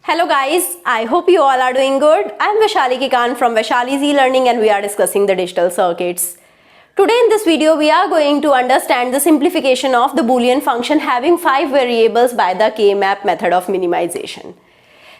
Hello guys, I hope you all are doing good. I am Vaishali Kikan from Vaishali's e-learning and we are discussing the digital circuits. Today in this video we are going to understand the simplification of the Boolean function having 5 variables by the K-map method of minimization.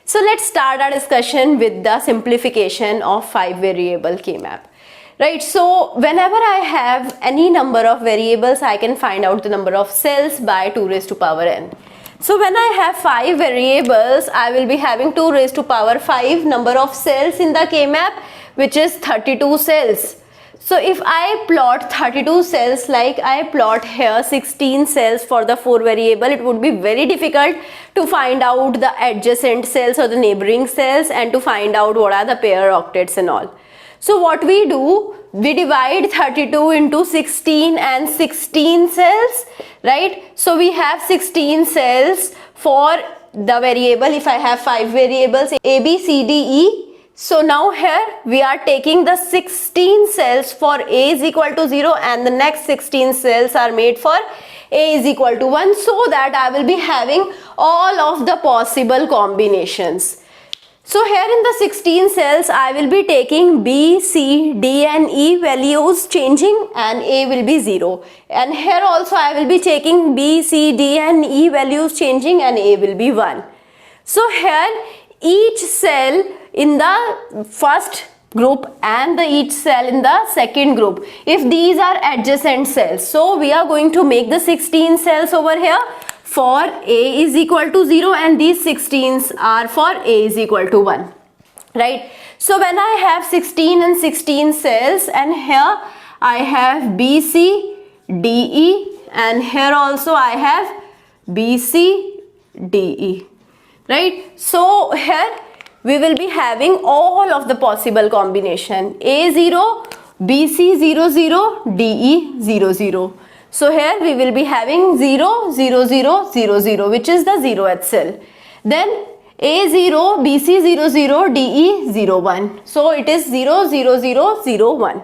So let's start our discussion with the simplification of 5 variable K-map. Right, so whenever I have any number of variables, I can find out the number of cells by 2 raised to power n. So when I have 5 variables, I will be having 2 raised to power 5 number of cells in the K-map, which is 32 cells. So if I plot 32 cells like I plot here 16 cells for the 4 variable, it would be very difficult to find out the adjacent cells or the neighboring cells and to find out what are the pair octets and all. So what we do, we divide 32 into 16 and 16 cells, right? So we have 16 cells for the variable. If I have 5 variables A, B, C, D, E. So now here we are taking the 16 cells for A is equal to 0 and the next 16 cells are made for A is equal to 1, so that I will be having all of the possible combinations. So here in the 16 cells, I will be taking B, C, D and E values changing and A will be 0. And here also I will be taking B, C, D and E values changing and A will be 1. So here each cell in the first group and each cell in the second group, if these are adjacent cells, so we are going to make the 16 cells over here for A is equal to 0 and these 16s are for A is equal to 1, right? So when I have 16 and 16 cells and here I have B, C, D, E and here also I have B, C, D, E, right? So here we will be having all of the possible combination A0, BC 0, 0, DE 0, 0. So here we will be having 0, 0, 0, 0, 0, which is the 0th cell. Then A0, BC 0, 0, DE 0, 1. So it is 0, 0, 0, 0, 1.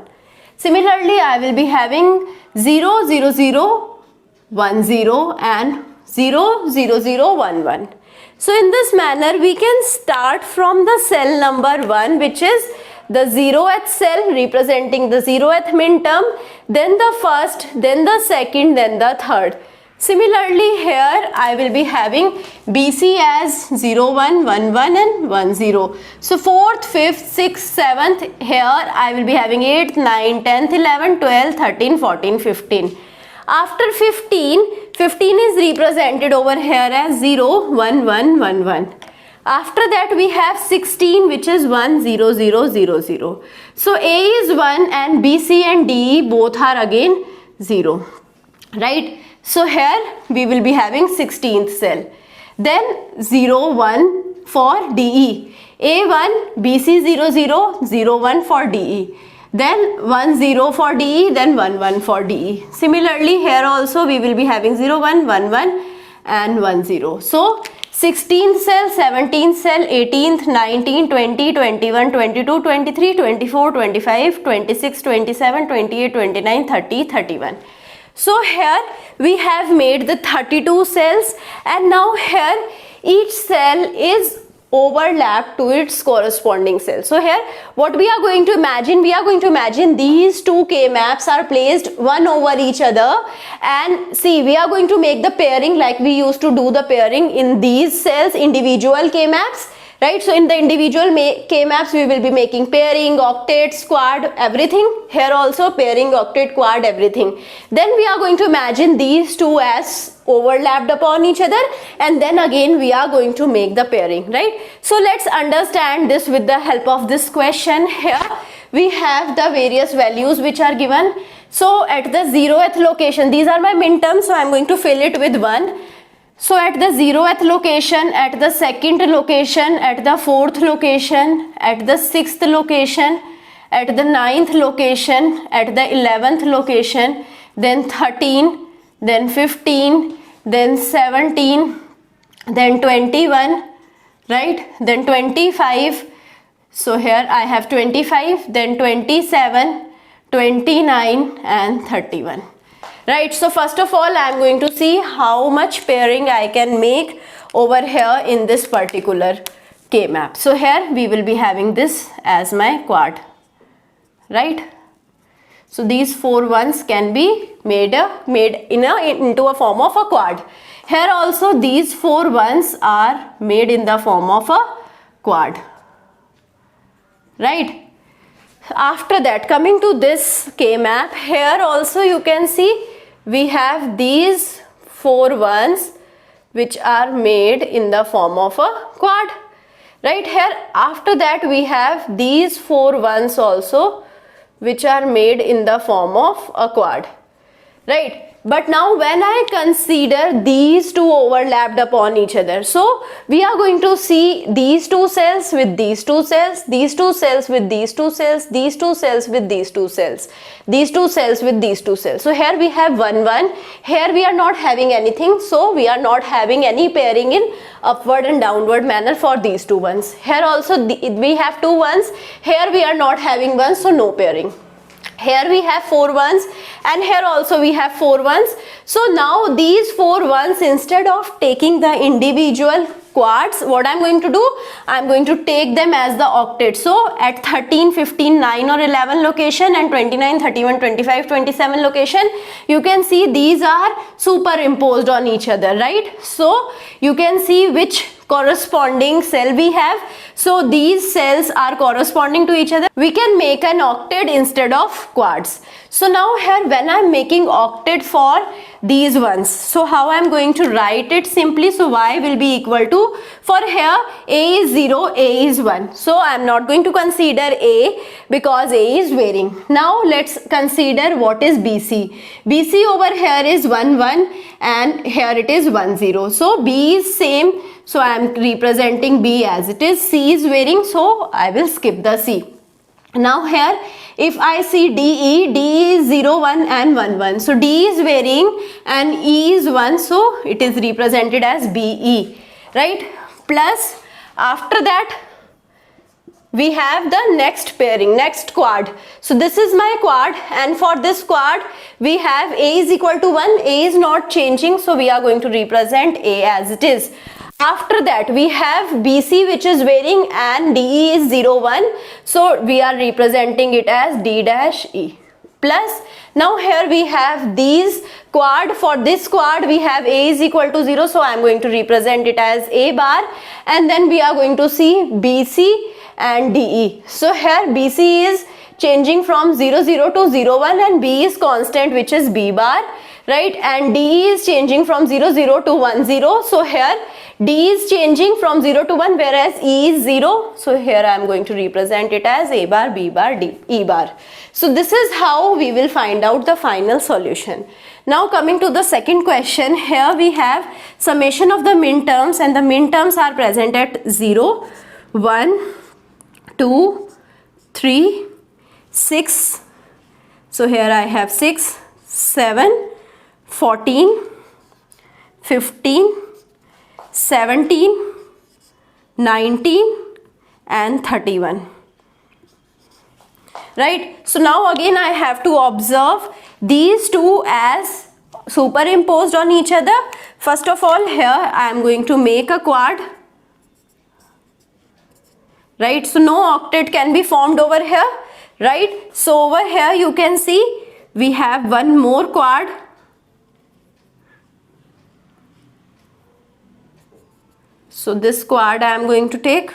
Similarly, I will be having 0, 0, 0, 1, 0 and 0, 0, 0, 1, 1. So in this manner, we can start from the cell number 1, which is the 0th cell representing the 0th min term, then the first, then the second, then the third. Similarly, here I will be having BC as 0, 1, 1, 1 and 1, 0. So 4th, 5th, 6th, 7th, here I will be having 8th, 9th, 10th, 11th, 12th, 13th, 14th, 15th. After 15, 15 is represented over here as 0, 1, 1, 1, 1. After that we have 16, which is 1, 0, 0, 0, 0. So A is 1 and B, C and D E both are again 0, right? So here we will be having 16th cell. Then 0, 1 for DE. A1, BC 0, 0, 0, 1 for DE. Then 1, 0 for DE, then 1, 1 for DE. Similarly, here also we will be having 0, 1, 1, 1 and 1, 0. So 16th cell, 17th cell, 18th, 19th, 20, 21, 22, 23, 24, 25, 26, 27, 28, 29, 30, 31. So here we have made the 32 cells and now here each cell is overlapped to its corresponding cell. So here what we are going to imagine, we are going to imagine these two K-maps are placed one over each other and see, we are going to make the pairing like we used to do the pairing in these cells, individual K-maps, right? So in the individual K-maps we will be making pairing, octet, squad, everything. Here also pairing, octet, quad, everything. Then we are going to imagine these two as overlapped upon each other and then again we are going to make the pairing, right? So let's understand this with the help of this question. Here we have the various values which are given. So at the 0th location, these are my min terms, so I am going to fill it with 1. So at the 0th location, at the 2nd location, at the 4th location, at the 6th location, at the 9th location, at the 11th location, then 13, then 15, then 17, then 21, right? Then 25. So here I have 25, then 27, 29 and 31. Right, so first of all I am going to see how much pairing I can make over here in this particular K map. So here we will be having this as my quad, right? So these 4 ones can be made into a form of a quad. Here also these 4 ones are made in the form of a quad, right? After that, coming to this K map, here also you can see we have these 4 ones which are made in the form of a quad, right? Here after that we have these 4 ones also which are made in the form of a quad, right? But now when I consider these two overlapped upon each other, so we are going to see these 2 cells with these 2 cells, these 2 cells with these 2 cells, these 2 cells with these 2 cells, these 2 cells with these 2 cells. So here we have 1 1, here we are not having anything, so we are not having any pairing in upward and downward manner for these 2 ones. Here also we have 2 ones, here we are not having 1, so no pairing. Here we have 4 ones and here also we have 4 ones. So now these 4 ones, instead of taking the individual quads, what I'm going to do, I'm going to take them as the octet. So at 13, 15, 9 or 11 location and 29, 31, 25, 27 location, you can see these are superimposed on each other, right? So you can see which corresponding cell we have. So these cells are corresponding to each other. We can make an octet instead of quads. So now here when I'm making octet for these ones, so how I'm going to write it simply, so y will be equal to, for here a is 0, a is 1. So I'm not going to consider a because a is varying. Now let's consider what is BC. BC over here is 1 1 and here it is 1 0. So B is same. So I am representing B as it is. C is varying, so I will skip the C. Now here if I see DE, DE is 0, 1 and 1 1. So D is varying and E is 1, so it is represented as BE, right? Plus after that we have the next pairing, next quad. So this is my quad and for this quad we have A is equal to 1, A is not changing, so we are going to represent A as it is. After that we have BC which is varying and DE is 0 1, so we are representing it as D dash E. Plus now here we have these quad. For this quad we have A is equal to 0, so I am going to represent it as A bar, and then we are going to see BC and DE. So here BC is changing from 0 0 to 0 1 and B is constant which is B bar, right? And DE is changing from 0 0 to 1 0, so here D is changing from 0 to 1 whereas E is 0, so here I am going to represent it as A bar, B bar, D, E bar. So this is how we will find out the final solution. Now coming to the second question, here we have summation of the min terms and the min terms are present at 0, 1, 2, 3, 6. So here I have 6, 7, 14, 15, 17, 19 and 31, right? So now again I have to observe these two as superimposed on each other. First of all, here I am going to make a quad, right? So no octet can be formed over here, right? So over here you can see we have one more quad. So this quad I am going to take,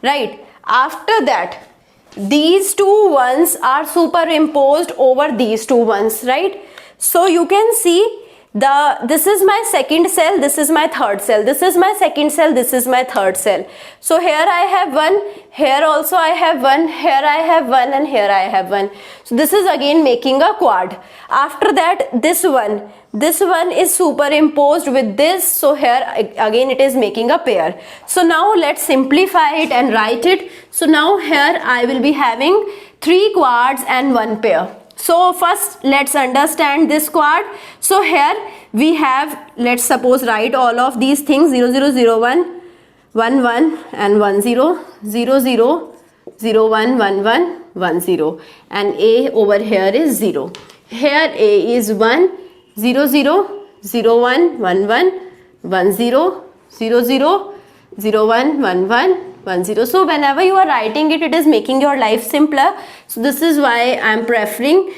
right? After that these two ones are superimposed over these two ones, right? So you can see this is my second cell, this is my third cell, this is my second cell, this is my third cell. So here I have one, here also I have one, here I have one and here I have one. So this is again making a quad. After that this one is superimposed with this, so here again it is making a pair. So now let's simplify it and write it. So now here I will be having 3 quads and 1 pair. So first let's understand this quad. So here we have, let's suppose write all of these things, 0 0 0 1, 1 1 and 1 0, 0 0, 0 1 1 1 1 0, and A over here is 0. Here A is 1, 0 0, 0 1 1 1, 1 0, 0 0, 0 1 1 1 1 0. So whenever you are writing it, it is making your life simpler. So this is why I am preferring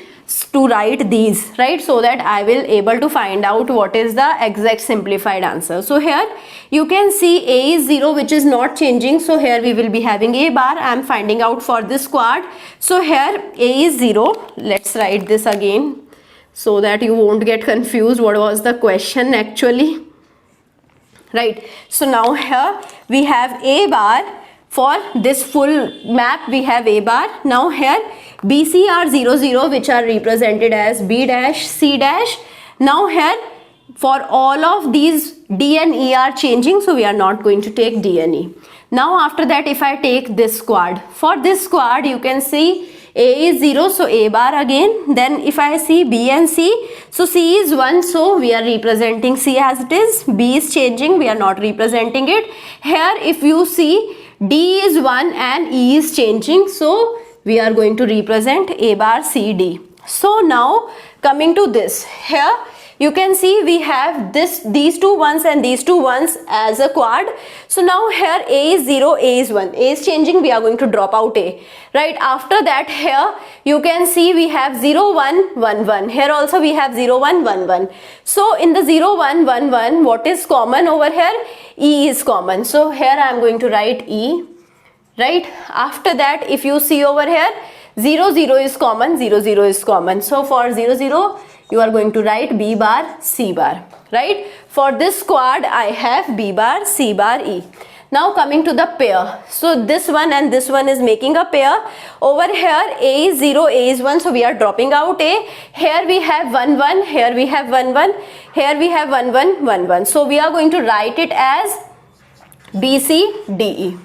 to write these, right, so that I will able to find out what is the exact simplified answer. So here you can see a is 0, which is not changing, so here we will be having a bar. I am finding out for this quad. So here a is 0. Let's write this again so that you won't get confused what was the question actually, right? So now here we have a bar. For this full map we have a bar. Now here BC are 0 0, which are represented as B dash, C dash. Now here for all of these D and E are changing, so we are not going to take D and E. Now after that, if I take this quad, for this quad you can see A is 0, so A bar again. Then if I see B and C, so C is 1, so we are representing C as it is. B is changing, we are not representing it. Here if you see D is 1 and E is changing, so we are going to represent A bar C D. So now coming to this, here you can see we have these two ones and these two ones as a quad. So now here A is 0, A is 1. A is changing, we are going to drop out A. Right, after that here you can see we have 0 1 1 1. Here also we have 0 1 1 1. So in the 0 1 1 1, what is common over here? E is common. So here I am going to write E. Right, after that if you see over here 0 0 is common, 0 0 is common. So for 0 0 you are going to write B bar C bar, right? For this quad I have B bar C bar E. Now coming to the pair, so this one and this one is making a pair. Over here A is 0, A is 1, so we are dropping out A. Here we have 1 1, here we have 1 1, here we have 1 1 1 1. So we are going to write it as B C D E.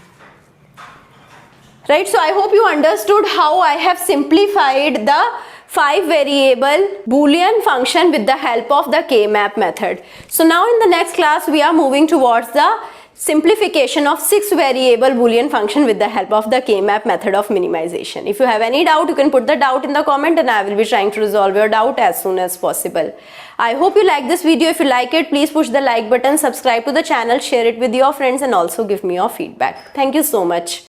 Right, so I hope you understood how I have simplified the 5 variable Boolean function with the help of the K-map method. So now in the next class we are moving towards the simplification of 6 variable Boolean function with the help of the K-map method of minimization. If you have any doubt, you can put the doubt in the comment and I will be trying to resolve your doubt as soon as possible. I hope you like this video. If you like it, please push the like button, subscribe to the channel, share it with your friends and also give me your feedback. Thank you so much.